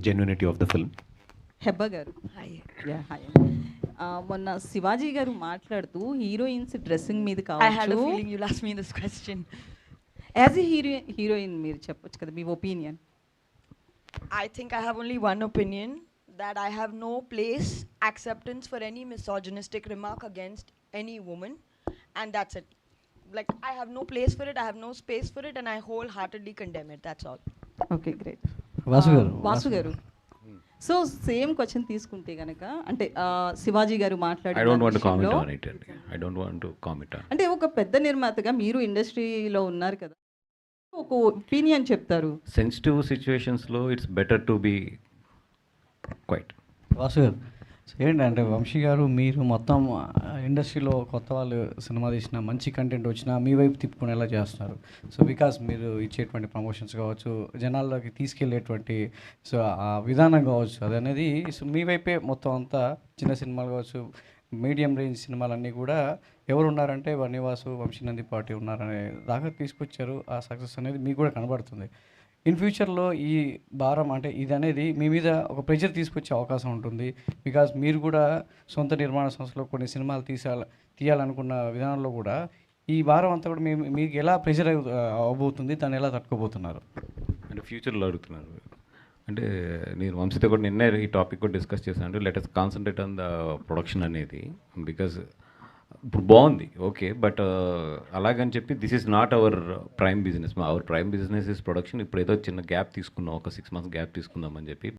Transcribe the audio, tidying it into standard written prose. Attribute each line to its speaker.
Speaker 1: genuinity of the film.
Speaker 2: Hebah గారు
Speaker 3: hi.
Speaker 2: Yeah hi మొన్న శివాజీ గారు మాట్లాడుతూ హీరోయిన్స్ డ్రెస్సింగ్ మీద
Speaker 3: I had a
Speaker 2: కావచ్చు
Speaker 3: feeling you'll ask me this question.
Speaker 2: As a heroine మీరు చెప్పొచ్చు కదా మీ opinion.
Speaker 3: I think I have only one opinion, that I have no place, acceptance for any misogynistic remark against any woman, and that's it. Like, I have no place for it, I have no space for it, and I wholeheartedly condemn it, that's all.
Speaker 2: Okay great.
Speaker 4: Vasu
Speaker 2: గారు so same question తీసుకుంటే గనక అంటే శివాజీ గారు
Speaker 1: I don't want to comment
Speaker 2: మాట్లాడే
Speaker 1: on it. I don't want to comment on it.
Speaker 2: అంటే ఒక పెద్ద నిర్మాతగా మీరు ఇండస్ట్రీలో ఉన్నారు కదా, ఒక ఒపీనియన్ చెప్తారు.
Speaker 1: Sensitive situations లో it's better to be quiet.
Speaker 4: Vasu గారు ఏంటంటే వంశీ గారు మీరు మొత్తం ఇండస్ట్రీలో కొత్త వాళ్ళు సినిమా తీసిన మంచి కంటెంట్ వచ్చినా మీ వైపు తిప్పుకునేలా చేస్తున్నారు. సో బికాస్ మీరు ఇచ్చేటువంటి ప్రమోషన్స్ కావచ్చు, జనాల్లోకి తీసుకెళ్ళేటువంటి సో ఆ విధానం కావచ్చు, అది అనేది సో మీ వైపే మొత్తం అంతా చిన్న సినిమాలు కావచ్చు, మీడియం రేంజ్ సినిమాలన్నీ కూడా ఎవరు ఉన్నారంటే వన్నివాసు, వంశీనంది పార్టీ ఉన్నారనే దాకా తీసుకొచ్చారు. ఆ సక్సెస్ అనేది మీకు కూడా కనబడుతుంది. ఇన్ ఫ్యూచర్లో ఈ భారం అంటే ఇది అనేది మీ మీద ఒక ప్రెషర్ తీసుకొచ్చే అవకాశం ఉంటుంది. బికాజ్ మీరు కూడా సొంత నిర్మాణ సంస్థలో కొన్ని సినిమాలు తీయాలనుకున్న విధానంలో కూడా ఈ భారం అంతా కూడా మీకు ఎలా ప్రెషర్ అవ్వబోతుంది, దాన్ని ఎలా తట్టుకోబోతున్నారు
Speaker 1: అంటే ఫ్యూచర్లో అడుగుతున్నారు. అంటే నేను వంశీతో కూడా నిన్నే ఈ టాపిక్ కూడా డిస్కస్ చేశాను. Let us concentrate on the production అనేది. బికాజ్ ఇప్పుడు బాగుంది ఓకే, బట్ అలాగని చెప్పి this is not our prime business. Our prime business is production. ఇప్పుడు ఏదో చిన్న గ్యాప్ తీసుకున్నాం, ఒక 6 months గ్యాప్ తీసుకుందామని చెప్పి.